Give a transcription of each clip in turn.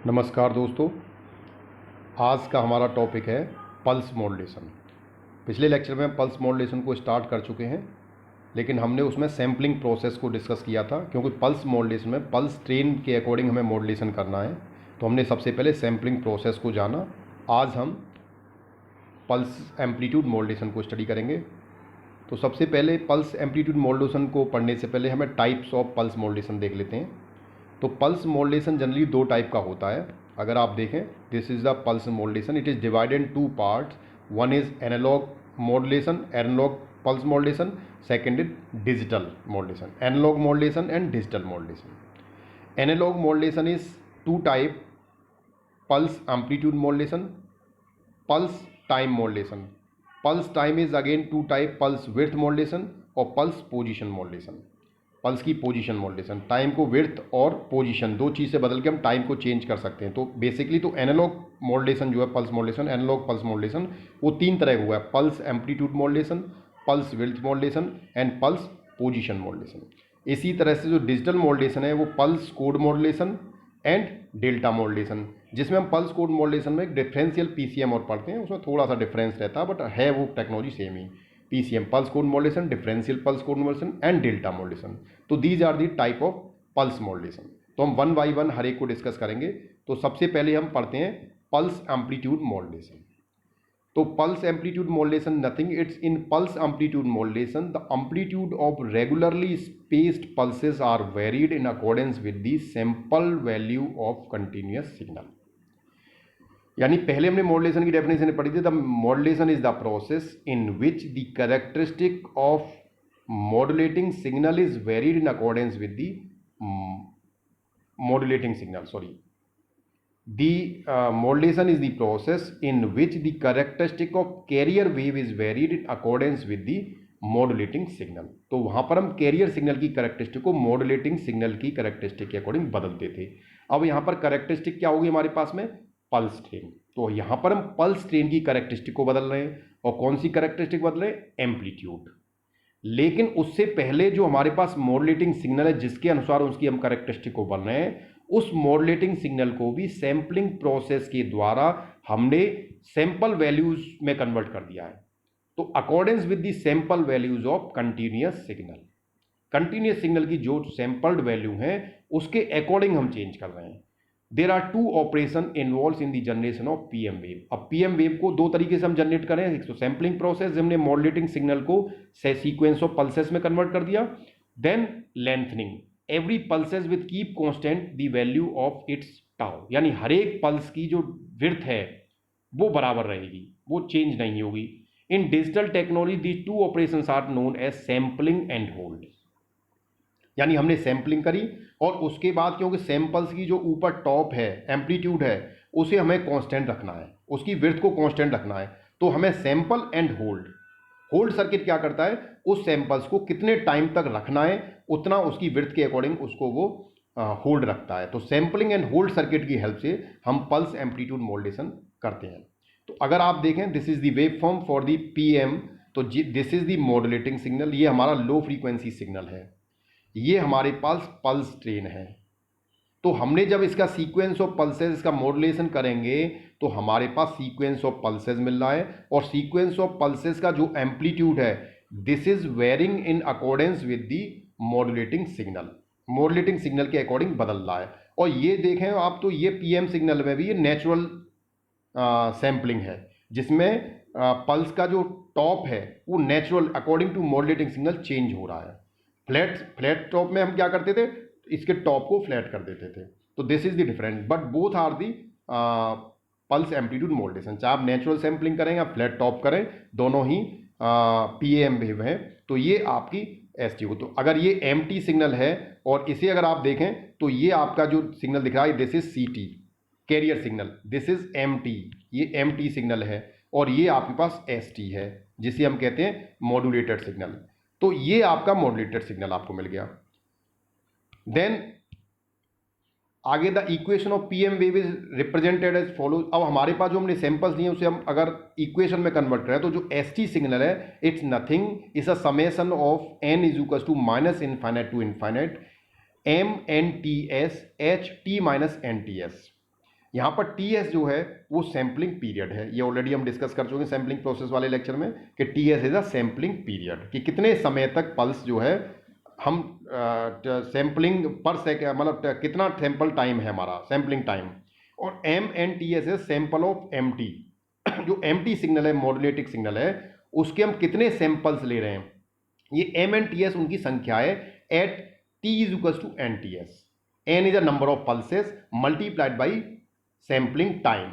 नमस्कार दोस्तों, आज का हमारा टॉपिक है पल्स मॉड्यूलेशन। पिछले लेक्चर में हम पल्स मॉड्यूलेशन को स्टार्ट कर चुके हैं, लेकिन हमने उसमें सैम्पलिंग प्रोसेस को डिस्कस किया था, क्योंकि पल्स मॉड्यूलेशन में पल्स ट्रेन के अकॉर्डिंग हमें मॉड्यूलेशन करना है। तो हमने सबसे पहले सैम्पलिंग प्रोसेस को जाना। आज हम पल्स एम्पलीट्यूड मॉड्यूलेशन को स्टडी करेंगे। तो सबसे पहले पल्स एम्पलीट्यूड मॉड्यूलेशन को पढ़ने से पहले हमें टाइप्स ऑफ पल्स मॉड्यूलेशन देख लेते हैं। तो पल्स मॉड्यूलेशन जनरली दो टाइप का होता है। अगर आप देखें, this is the pulse modulation, it is divided in two parts. One is analog modulation, analog pulse modulation. Second is digital modulation, analog modulation and digital modulation. Analog modulation is two type: pulse amplitude modulation, pulse time modulation. Pulse time is again two type: pulse width modulation और pulse position modulation. Pulse की position modulation, time को width और position दो चीज़ से बदल के हम time को चेंज कर सकते हैं। तो बेसिकली तो एनालॉग मॉड्यूलेशन जो है, pulse modulation, analog pulse modulation, वो तीन तरह का हुआ है: pulse amplitude modulation, pulse width modulation and pulse position modulation. इसी तरह से जो डिजिटल मॉड्यूलेशन है वो pulse code modulation and delta modulation, जिसमें हम पल्स कोड मॉड्यूलेशन में एक डिफरेंशियल पीसीएम और पढ़ते हैं, उसमें थोड़ा सा डिफरेंस रहता है, बट है वो टेक्नोलॉजी सेम ही। PCM, pulse code modulation, differential pulse code modulation and delta modulation. तो these are the type of pulse modulation. तो हम वन बाई वन हर एक को डिस्कस करेंगे। तो सबसे पहले हम पढ़ते हैं पल्स एम्पलीट्यूड मॉड्यूलेशन। तो pulse amplitude modulation nothing, it's in pulse amplitude modulation the amplitude of regularly spaced pulses are varied in accordance with the sample value of continuous signal. यानी पहले हमने मॉड्यूलेशन की डेफिनेशन पढ़ी थी। The modulation is the process in which the characteristic of modulating signal is varied in accordance with the modulating signal, sorry, the modulation is the process in which the characteristic of carrier wave is varied in accordance with the modulating signal। तो वहां पर हम carrier signal की characteristic को modulating signal की characteristic के according बदलते थे। अब यहां पर कैरेक्टरिस्टिक क्या होगी हमारे पास में? Pulse train. तो यहां पर हम पल्स ट्रेन की कैरेक्टरिस्टिक को बदल रहे हैं। और कौन सी कैरेक्टरिस्टिक बदल रहे हैं? एम्पलीट्यूड। लेकिन उससे पहले जो हमारे पास मॉड्यूलेटिंग सिग्नल है, जिसके अनुसार उसकी हम कैरेक्टरिस्टिक को बदल रहे हैं, उस मॉड्यूलेटिंग सिग्नल को भी सैंपलिंग प्रोसेस के द्वारा हमने सैंपल वैल्यूज में कन्वर्ट कर दिया है। तो accordance with the sample values of continuous signal, continuous signal की जो सैंपल्ड वैल्यू है उसके अकॉर्डिंग हम चेंज कर रहे हैं। There are two operation involve in the generation of PM wave. अब पीएम वेव को दो तरीके से हम जनरेट करें। एक तो सैंपलिंग प्रोसेस, हमने मॉड्यूलेटिंग सिग्नल को सीक्वेंस ऑफ पल्सेस में कन्वर्ट कर दिया। Then lengthening, every pulses with keep constant the value of its tau, यानी हर एक पल्स की जो विड्थ है वो बराबर रहेगी, वो चेंज नहीं होगी। In digital technology these two operations are known as sampling and hold. यानी हमने सैंपलिंग करी और उसके बाद क्योंकि सैंपल्स की जो ऊपर टॉप है, एम्पलीट्यूड है, उसे हमें कांस्टेंट रखना है, उसकी विड्थ को कांस्टेंट रखना है। तो हमें sample and hold, hold circuit क्या करता है? उस सैंपल्स को कितने टाइम तक रखना है उतना उसकी विड्थ के अकॉर्डिंग उसको वो होल्ड रखता है। तो सैंपलिंग एंड होल्ड सर्किट की हेल्प से हम पल्स एम्पलीट्यूड मॉड्यूलेशन करते हैं। तो अगर आप देखें, this is the waveform for the PM. तो this is the modulating signal, ये हमारा लो फ्रीक्वेंसी सिग्नल है, ये हमारे पास पल्स ट्रेन है। तो हमने जब इसका सीक्वेंस ऑफ पल्सेस, इसका मॉड्यूलेशन करेंगे तो हमारे पास सीक्वेंस ऑफ पल्सेस मिल रहा है। और सीक्वेंस ऑफ पल्सेस का जो एम्पलीट्यूड है, this is varying in accordance with the modulating signal, modulating signal के अकॉर्डिंग बदल रहा है। और ये देखें आप, तो ये पीएम सिग्नल में भी ये नेचुरल सैम्पलिंग है, जिसमें पल्स का जो टॉप है वो natural according to modulating signal change हो रहा है। फ्लैट टॉप में हम क्या करते थे? इसके टॉप को फ्लैट कर देते थे। तो this is the difference, but both are the pulse amplitude modulation. चाहे आप नेचुरल सैम्पलिंग करें या फ्लैट टॉप करें, दोनों ही पीएम वेव है। तो ये आपकी एसटी हो। तो अगर ये एमटी सिग्नल है और इसे अगर आप देखें तो ये आपका जो सिग्नल दिख रहा है, this is CT, carrier signal, this is MT, ये एमटी सिग्नल है। और ये आपके पास एसटी है, जिसे हम कहते हैं मॉड्यूलेटेड सिग्नल। तो ये आपका मॉड्यूलेटेड सिग्नल आपको मिल गया। देन आगे the equation of PM wave is represented as follows. अब हमारे पास जो हमने सैंपल्स दिए उसे हम अगर इक्वेशन में कन्वर्ट करें तो जो एसटी सिग्नल है, it's nothing, is a summation of N is equal to minus infinite to infinite M N T S H T minus N T S. यहाँ पर टीएस जो है वो सैम्पलिंग पीरियड है, ये ऑलरेडी हम डिस्कस कर चुके हैं सैम्पलिंग प्रोसेस वाले लेक्चर में कि TS is a sampling period, कि कितने समय तक पल्स जो है हम सैम्पलिंग पर सेकेंड, मतलब कितना सैंपल टाइम है हमारा सैम्पलिंग टाइम। और एम एन टी एस है सैंपल ऑफ एम टी, जो एम टी सिग्नल है मॉड्यूलेटिंग सिग्नल है उसके हम कितने सैंपल्स ले रहे हैं, ये एम एन टी एस उनकी संख्या है at T is equal to N T S. N is a number of pulses multiplied by sampling time.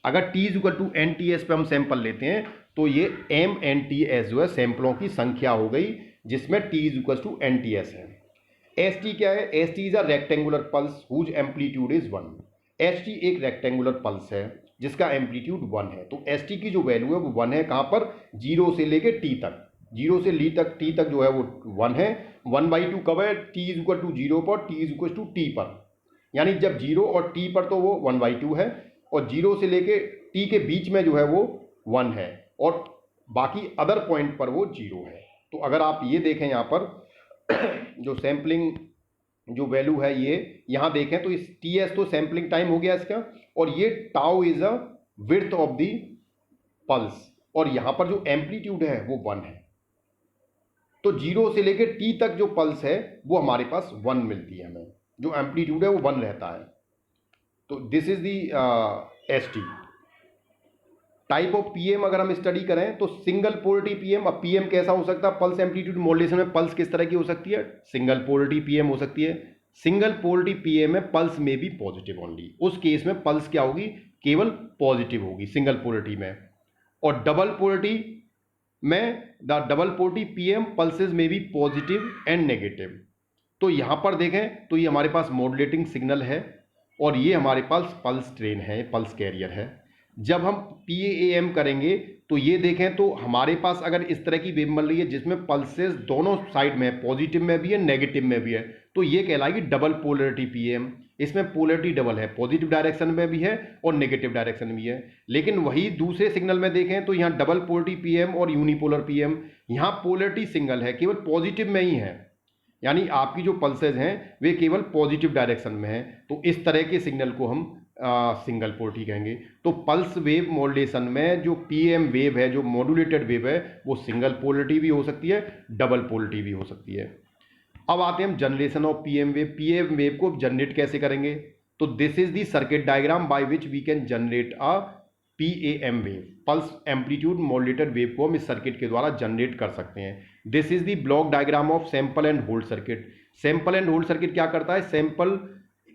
अगर T is equal to N T S पे हम सैंपल लेते हैं तो ये एम एन टी एस जो है सैंपलों की संख्या हो गई, जिसमें T is equal to N T S है। एस टी क्या है, S T is a rectangular pulse whose amplitude is 1। S T एक रेक्टेंगुलर पल्स है जिसका एम्पलीट्यूड 1 है, तो एस टी की जो वैल्यू है वो 1 है। कहाँ पर, 0 से लेके टी तक, 0 से टी तक जो है वो 1 है। 1/2 कब है, टी इज इक्वल टू 0 पर, T is equal to T पर, यानी जब 0 और टी पर तो वो 1/2 है, और 0 से लेके टी के बीच में जो है वो 1 है, और बाकी अदर पॉइंट पर वो 0 है। तो अगर आप ये देखें यहाँ पर जो सैम्पलिंग जो वैल्यू है ये यहाँ देखें तो इस टी एस तो सैम्पलिंग टाइम हो गया इसका, और ये tau is a width of the pulse, और यहाँ पर जो एम्पलीट्यूड है वो 1 है। तो 0 से लेके टी तक जो पल्स है वो हमारे पास 1 मिलती है हमें, जो एम्पलीट्यूड है वो 1 रहता है। तो this is the S T type of PM. अगर हम स्टडी करें तो सिंगल पोलरिटी पीएम। अब पीएम कैसा हो सकता है, पल्स एम्पलीट्यूड मॉड्यूलेशन में पल्स किस तरह की हो सकती है, सिंगल पोलरिटी पीएम हो सकती है। सिंगल पोलरिटी पीएम में पल्स में भी पॉजिटिव ओनली, उस केस में पल्स क्या होगी, केवल पॉजिटिव होगी सिंगल पोलरिटी में। और डबल पोलरिटी में the double polarity PM pulses में भी पॉजिटिव एंड नेगेटिव। तो यहां पर देखें तो ये हमारे पास मॉड्यूलेटिंग सिग्नल है और ये हमारे पास पल्स ट्रेन है, पल्स कैरियर है। जब हम PAM करेंगे तो ये देखें तो हमारे पास अगर इस तरह की वेव बन रही है जिसमें पल्सेस दोनों साइड में है, पॉजिटिव में भी है नेगेटिव में भी है, तो ये कहलाएगी डबल पोलरिटी पीएम। इसमें पोलरिटी डबल है, पॉजिटिव डायरेक्शन में भी है और नेगेटिव डायरेक्शन में भी है। लेकिन वही दूसरे सिग्नल में देखें तो यहाँ डबल पोलरिटी पीएम और यूनिपोलर पीएम, यहाँ पोलरिटी सिंगल है, केवल पॉजिटिव में ही है, यानी आपकी जो पल्सेज हैं वे केवल पॉजिटिव डायरेक्शन में है। तो इस तरह के सिग्नल को हम सिंगल पोलरिटी कहेंगे। तो पल्स वेव मॉड्यूलेशन में जो पीएम वेव है, जो मॉड्यूलेटेड वेव है, वो सिंगल पोलरिटी भी हो सकती है, डबल पोलरिटी भी हो सकती है। अब आते हैं हम generation of PM wave. PM wave को जनरेट कैसे करेंगे, तो this is the circuit diagram by which we can generate a PAM wave. Pulse amplitude modulated wave को हम इस सर्किट के द्वारा जनरेट कर सकते हैं। This is the block diagram of sample and hold circuit. Sample and hold circuit क्या करता है, सैंपल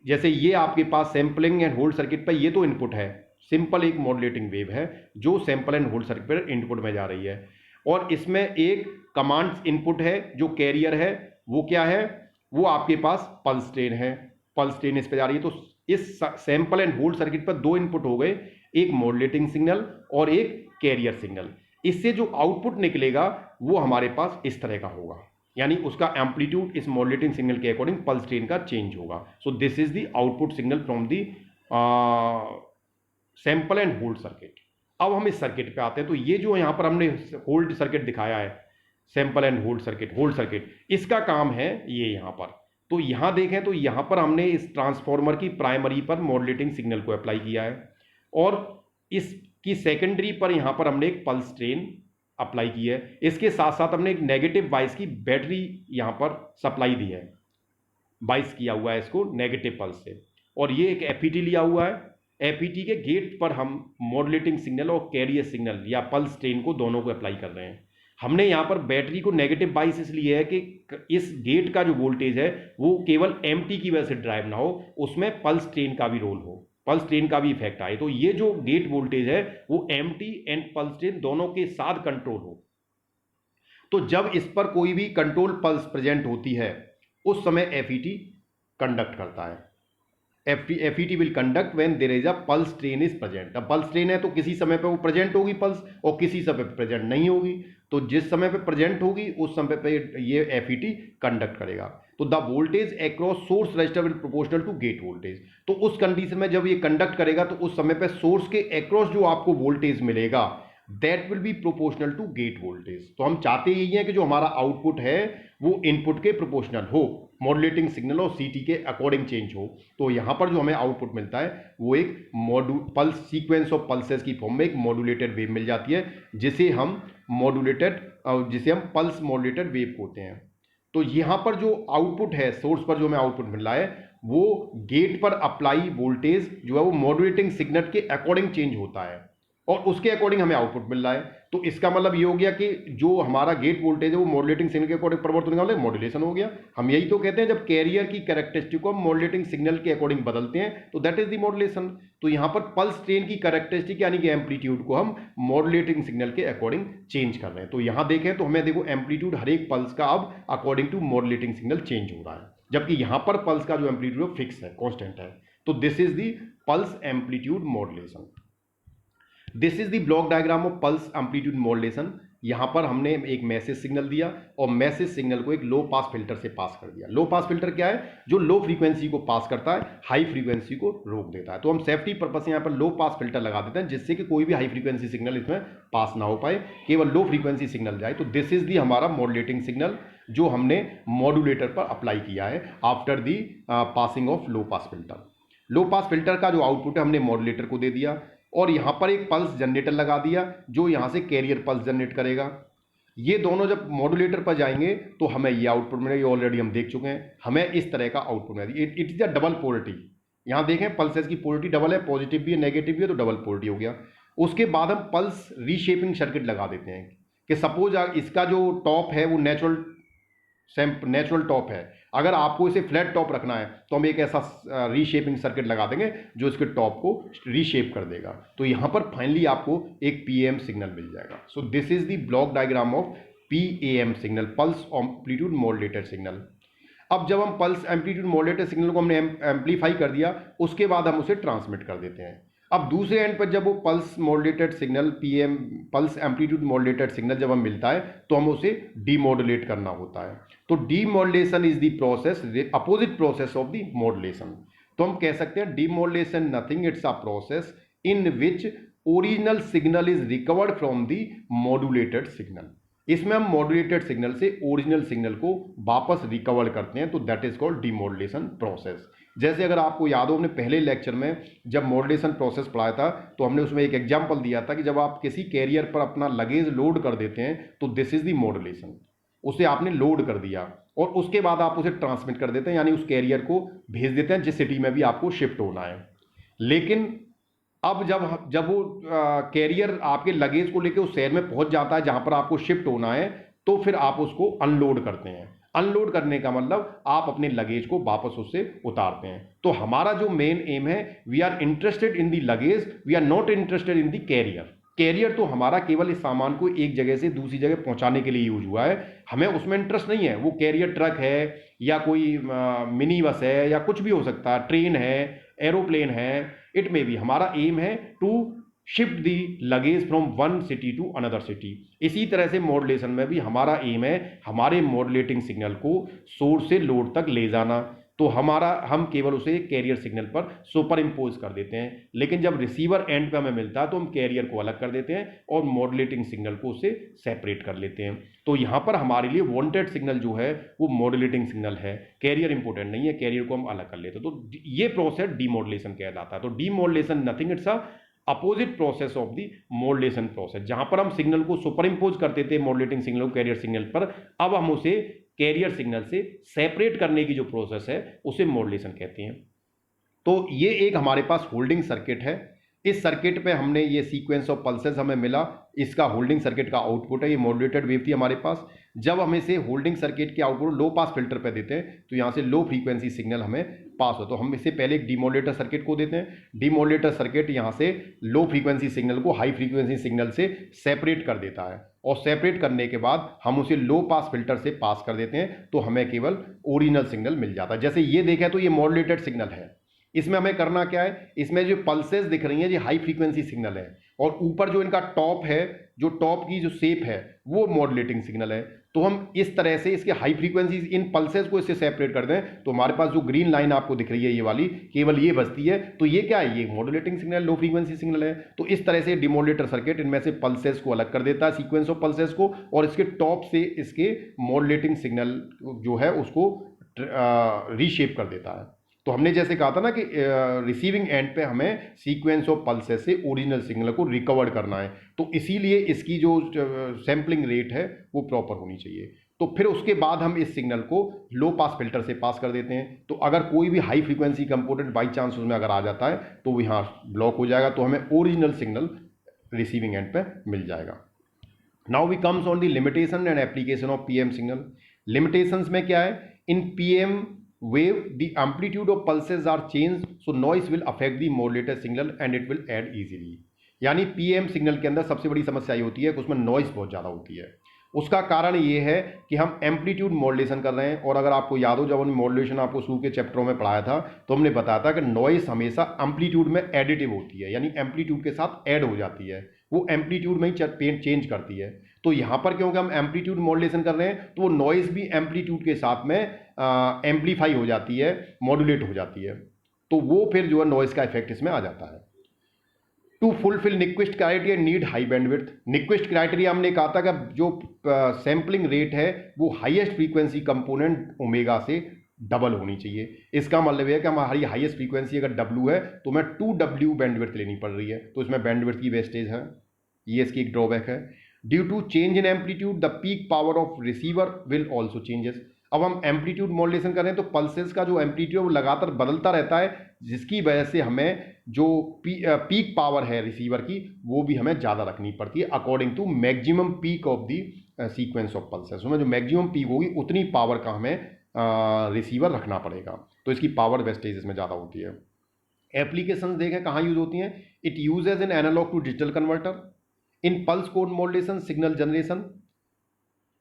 जैसे ये आपके पास सैंपलिंग एंड होल्ड सर्किट पर ये तो इनपुट है, सिंपल एक मॉड्यूलेटिंग वेव है जो सैंपल एंड होल्ड सर्किट पर इनपुट में जा रही है, और इसमें एक कमांड इनपुट है जो कैरियर है, वो क्या है, वो आपके पास पल्स ट्रेन है, पल्स ट्रेन इस पर जा रही है। तो इस सैंपल एंड होल्ड सर्किट पर दो इनपुट हो गए, एक मॉड्यूलेटिंग सिग्नल और एक कैरियर सिग्नल। इससे जो आउटपुट निकलेगा वो हमारे पास इस तरह का होगा, यानी उसका एम्पलीट्यूड इस मॉड्यूलेटिंग सिग्नल के अकॉर्डिंग पल्स ट्रेन का चेंज होगा। So this is the output signal from the sample and hold circuit. अब हम इस सर्किट पे आते हैं। तो ये जो यहाँ पर हमने होल्ड सर्किट दिखाया है, सैंपल एंड होल्ड सर्किट, इसका काम है ये यहाँ पर। तो यहाँ देखें तो यहाँ पर हमने इस ट्रांसफॉर्मर की प्राइमरी पर मॉड्यूलेटिंग सिग्नल को अप्लाई किया है, और इसकी सेकेंडरी पर यहाँ पर हमने एक पल्स ट्रेन अप्लाई की है। इसके साथ साथ हमने एक नेगेटिव बाइस की बैटरी यहाँ पर सप्लाई दी है, बाइस किया हुआ है इसको नेगेटिव पल्स से, और ये एक FET लिया हुआ है। FET के गेट पर हम मॉड्यूलेटिंग सिग्नल और कैरियर सिग्नल या पल्स ट्रेन को दोनों को अप्लाई कर रहे हैं। हमने यहाँ पर बैटरी को नेगेटिव बाइस इसलिए है कि इस गेट का जो वोल्टेज है वो केवल एम्प्टी की वजह से ड्राइव ना हो, उसमें पल्स ट्रेन का भी रोल हो, पल्स ट्रेन का भी इफेक्ट आए। तो ये जो गेट वोल्टेज है वो एम्प्टी एंड पल्स ट्रेन दोनों के साथ कंट्रोल हो। तो जब इस पर कोई भी कंट्रोल पल्स प्रेजेंट होती है उस समय FET कंडक्ट करता है। FET will conduct when there is a pulse train is present. अब पल्स ट्रेन है तो किसी समय पे वो प्रेजेंट होगी पल्स, और किसी समय पे प्रेजेंट नहीं होगी। तो जिस समय पे प्रेजेंट होगी उस समय पे ये FET कंडक्ट करेगा। तो the voltage across source register will proportional to gate voltage. तो उस कंडीशन में जब ये कंडक्ट करेगा तो उस समय पे सोर्स के अक्रॉस जो आपको वोल्टेज मिलेगा that will be proportional to gate voltage. तो हम चाहते यही है कि जो हमारा आउटपुट है वो इनपुट के प्रोपोर्शनल हो। मॉड्यूलेटिंग सिग्नल और सीटी के अकॉर्डिंग चेंज हो, तो यहाँ पर जो हमें आउटपुट मिलता है वो एक पल्स सीक्वेंस ऑफ पल्सेस की फॉर्म में एक मॉड्यूलेटेड वेव मिल जाती है, जिसे हम पल्स मॉड्यूलेटेड वेव होते हैं। तो यहाँ पर जो आउटपुट है, सोर्स पर जो हमें आउटपुट मिल रहा है, वो गेट पर अप्लाई वोल्टेज जो है वो मॉड्यूलेटिंग सिग्नल के अकॉर्डिंग चेंज होता है और उसके अकॉर्डिंग हमें आउटपुट मिल रहा है। तो इसका मतलब ये हो गया कि जो हमारा गेट वोल्टेज है वो मॉड्यूलेटिंग सिग्नल के अकॉर्डिंग परिवर्तन होने वाला है, मॉड्यूलेशन हो गया। हम यही तो कहते हैं जब कैरियर की कैरेक्टरिस्टिक को हम मॉड्यूलेटिंग सिग्नल के अकॉर्डिंग बदलते हैं तो दैट इज द मॉड्यूलेशन। तो यहाँ पर पल्स ट्रेन की कैरेक्टरिस्टिक यानी कि एम्पलीट्यूड को हम मॉड्यूलेटिंग सिग्नल के अकॉर्डिंग चेंज कर रहे हैं। तो यहाँ देखें तो हमें देखो एम्पलीट्यूड हर एक पल्स का अब according to modulating signal change हो रहा है, जबकि यहाँ पर पल्स का जो एम्पलीट्यूड फिक्स है, कॉन्स्टेंट है। तो this is the pulse amplitude modulation. This is the block diagram of pulse amplitude modulation. यहां पर हमने एक मैसेज सिग्नल दिया और मैसेज सिग्नल को एक लो पास फिल्टर से पास कर दिया। लो पास फिल्टर क्या है? जो लो फ्रीक्वेंसी को पास करता है, हाई फ्रीक्वेंसी को रोक देता है। तो हम सेफ्टी पर्पज से यहां पर लो पास फिल्टर लगा देते हैं, जिससे कि कोई भी हाई फ्रीक्वेंसी सिग्नल इसमें पास ना हो पाए, केवल लो फ्रीक्वेंसी सिग्नल जाए। तो दिस इज दी हमारा मॉड्यूलेटिंग सिग्नल जो हमने मॉड्यूलेटर पर अप्लाई किया है after the passing of low pass filter. Low pass filter का जो आउटपुट है हमने मॉड्यूलेटर को दे दिया और यहां पर एक पल्स जनरेटर लगा दिया जो यहां से कैरियर पल्स जनरेट करेगा। ये दोनों जब मॉड्यूलेटर पर जाएंगे तो हमें ये आउटपुट मिलेगा। ये ऑलरेडी हम देख चुके हैं, हमें इस तरह का आउटपुट मिलेगा। It is a double polarity. यहां देखें पल्सेस की पोलरिटी डबल है, पॉजिटिव भी है नेगेटिव भी है, तो डबल पोलरिटी हो गया। उसके बाद हम पल्स रीशेपिंग सर्किट लगा देते हैं कि सपोज इसका जो टॉप है वो नेचुरल टॉप है, अगर आपको इसे फ्लैट टॉप रखना है तो हम एक ऐसा रीशेपिंग सर्किट लगा देंगे जो इसके टॉप को रीशेप कर देगा। तो यहां पर फाइनली आपको एक पीएम सिग्नल मिल जाएगा। So this is the block diagram of PM signal, pulse amplitude modulated signal. अब जब हम पल्स एम्पलीट्यूड मॉड्यूलेटेड सिग्नल को हमने एम्पलीफाई कर दिया, उसके बाद हम उसे ट्रांसमिट कर देते हैं। अब दूसरे एंड पर जब वो pulse modulated signal PM pulse amplitude modulated signal जब हम मिलता है तो हम उसे डीमॉड्यूलेट करना होता है। तो demodulation is the process, opposite process of the modulation. तो हम कह सकते हैं demodulation nothing, it's a process in which original signal is recovered from the modulated signal. इसमें हम मॉड्यूलेटेड सिग्नल से ओरिजिनल सिग्नल को वापस रिकवर करते हैं, तो that is called demodulation process. जैसे अगर आपको याद हो, हमने पहले लेक्चर में जब मॉड्यूलेशन प्रोसेस पढ़ाया था तो हमने उसमें एक एग्जांपल दिया था कि जब आप किसी कैरियर पर अपना लगेज लोड कर देते हैं तो दिस इज द मॉड्यूलेशन। उसे आपने लोड कर दिया और उसके बाद आप उसे ट्रांसमिट कर देते हैं, यानी उस कैरियर को भेज देते हैं जिस सिटी में भी आपको शिफ्ट होना है। लेकिन अब जब वो कैरियर आपके लगेज को लेकर उस शहर में पहुंच जाता है जहां पर आपको शिफ्ट होना है, तो फिर आप उसको अनलोड करते हैं। अनलोड करने का मतलब आप अपने लगेज को वापस उससे उतारते हैं। तो हमारा जो मेन एम है, we are interested in the luggage, we are not interested in the carrier. Carrier तो हमारा केवल इस सामान को एक जगह से दूसरी जगह पहुंचाने के लिए यूज हुआ है, हमें उसमें इंटरेस्ट नहीं है। वो कैरियर ट्रक है या कोई मिनी बस है या कुछ भी हो सकता है, ट्रेन है, एरोप्लेन है, इट में भी हमारा एम है to shift the luggage from one city to another city. इसी तरह से मॉड्यूलेशन में भी हमारा एम है हमारे मॉड्यूलेटिंग सिग्नल को सोर्स से लोड तक ले जाना। तो हम केवल उसे कैरियर सिग्नल पर सुपर इम्पोज कर देते हैं, लेकिन जब रिसीवर एंड पे हमें मिलता है तो हम कैरियर को अलग कर देते हैं और मॉड्यूलेटिंग सिग्नल को उससे सेपरेट कर लेते हैं। तो यहाँ पर हमारे लिए वांटेड सिग्नल जो है वो मॉड्यूलेटिंग सिग्नल है, कैरियर इंपॉर्टेंट नहीं है, कैरियर को हम अलग कर लेते हैं। तो ये प्रोसेस डीमॉड्यूलेशन कहलाता है। तो demodulation nothing, it's a opposite process of the modulation process. जहां पर हम सिग्नल को सुपर इम्पोज करते थे मॉड्यूलेटिंग सिग्नल को कैरियर सिग्नल पर, अब हम उसे कैरियर सिग्नल से सेपरेट करने की जो प्रोसेस है उसे मॉड्यूलेशन कहते हैं। तो ये एक हमारे पास होल्डिंग सर्किट है। इस सर्किट पे हमने ये सीक्वेंस ऑफ पल्सेस हमें मिला, इसका होल्डिंग सर्किट का आउटपुट है। ये मॉड्यूलेटेड वेव थी हमारे पास। जब हम इसे होल्डिंग सर्किट के आउटपुट लो पास फिल्टर पे देते हैं तो यहाँ से लो फ्रीक्वेंसी सिग्नल हमें पास हो, तो हम इसे पहले एक डीमॉड्यूलेटर सर्किट को देते हैं। डीमॉड्यूलेटर सर्किट यहाँ से लो फ्रीक्वेंसी सिग्नल को हाई फ्रीक्वेंसी सिग्नल से सेपरेट कर देता है और सेपरेट करने के बाद हम उसे लो पास फिल्टर से पास कर देते हैं, तो हमें केवल ओरिजिनल सिग्नल मिल जाता है। जैसे ये देखें तो ये मॉड्यूलेटेड सिग्नल है, इसमें हमें करना क्या है, इसमें जो पल्सेस दिख रही हैं ये हाई फ्रीक्वेंसी सिग्नल है और ऊपर जो इनका टॉप है, जो टॉप की जो शेप है वो मॉड्यूलेटिंग सिग्नल है। तो हम इस तरह से इसके हाई फ्रीक्वेंसी इन पल्सेस को इससे सेपरेट कर दें तो हमारे पास जो ग्रीन लाइन आपको दिख रही है ये वाली, केवल ये बचती है। तो ये क्या है, ये modulating signal, low frequency signal है। तो इस तरह से डीमॉड्यूलेटर सर्किट इनमें से पल्सेस को अलग कर देता है, सीक्वेंस ऑफ पल्सेस को, और इसके टॉप से इसके मॉड्यूलेटिंग सिग्नल जो है उसको रीशेप कर देता है। तो हमने जैसे कहा था ना कि रिसीविंग एंड पे हमें सीक्वेंस ऑफ पल्सेस से ओरिजिनल सिग्नल को रिकवर करना है, तो इसीलिए इसकी जो सैम्पलिंग रेट है वो प्रॉपर होनी चाहिए। तो फिर उसके बाद हम इस सिग्नल को लो पास फिल्टर से पास कर देते हैं। तो अगर कोई भी high frequency component by chance उसमें अगर आ जाता है तो वो यहाँ ब्लॉक हो जाएगा, तो हमें ओरिजिनल सिग्नल रिसीविंग एंड पे मिल जाएगा। Now we comes on the limitation and application of PM signal. Limitations में क्या है, in PM wave the amplitude of pulses are changed so noise will affect the modulated signal and it will add easily। यानी PM signal के अंदर सबसे बड़ी समस्या ये होती है कि उसमें नॉइस बहुत ज़्यादा होती है। उसका कारण ये है कि हम एम्पलीट्यूड मॉड्यूलेशन कर रहे हैं, और अगर आपको याद हो जब हमने मॉड्यूलेशन आपको शुरू के चैप्टरों में पढ़ाया था तो हमने बताया था कि नॉइस हमेशा एम्पलीट्यूड में एडिटिव होती है, यानी एम्पलीट्यूड के साथ ऐड हो जाती है, वो एम्पलीट्यूड में ही चेंज करती है। तो यहाँ पर क्योंकि हम एम्पलीट्यूड मॉड्यूलेशन कर रहे हैं तो वो नॉइस भी एम्पलीट्यूड के साथ में एम्पलीफाई हो जाती है, मॉड्यूलेट हो जाती है, तो वो फिर जो है नॉइस का इफेक्ट इसमें आ जाता है। To fulfil Nyquist criteria need high bandwidth. Nyquist criteria हमने कहा था कि जो सैम्पलिंग रेट है वो हाईएस्ट फ्रीक्वेंसी कंपोनेंट ओमेगा से डबल होनी चाहिए। इसका मतलब है कि हमारी हाईएस्ट फ्रीक्वेंसी अगर W है तो हमें 2W बैंडविड्थ लेनी पड़ रही है, तो इसमें बैंडविड्थ की वेस्टेज है, ये इसकी एक ड्रॉबैक है। Due to change in amplitude the peak power of receiver will also changes. अब हम एम्पलीट्यूड मॉड्यूलेशन करें तो पल्सेस का जो एम्पलीट्यूड वो लगातार बदलता रहता है, जिसकी वजह से हमें जो पीक पावर है रिसीवर की वो भी हमें ज़्यादा रखनी पड़ती है according to maximum peak of the sequence of pulses. उसमें जो मैक्सिमम पीक होगी उतनी पावर का हमें रिसीवर रखना पड़ेगा, तो इसकी पावर वेस्टेज इसमें ज़्यादा होती है। एप्लीकेशंस देखें कहाँ यूज होती हैं, it use as an analog to digital converter, in pulse code modulation, signal generation,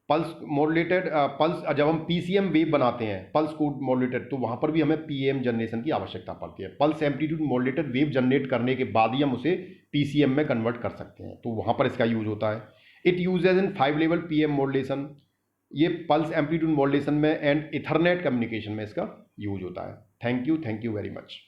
pulse modulated pulse जब हम पीसीएम वेव बनाते हैं पल्स कोड मॉड्यूलेटेड, तो वहाँ पर भी हमें पीएम जनरेशन की आवश्यकता पड़ती है। Pulse amplitude modulated wave generate करने के बाद ही हम उसे पीसीएम में कन्वर्ट कर सकते हैं, तो वहाँ पर इसका यूज होता है। It use as in 5 level PM modulation, ये पल्स एम्पलीट्यूड मॉड्यूलेशन में एंड इथरनेट कम्युनिकेशन में इसका यूज होता है। Thank you very much.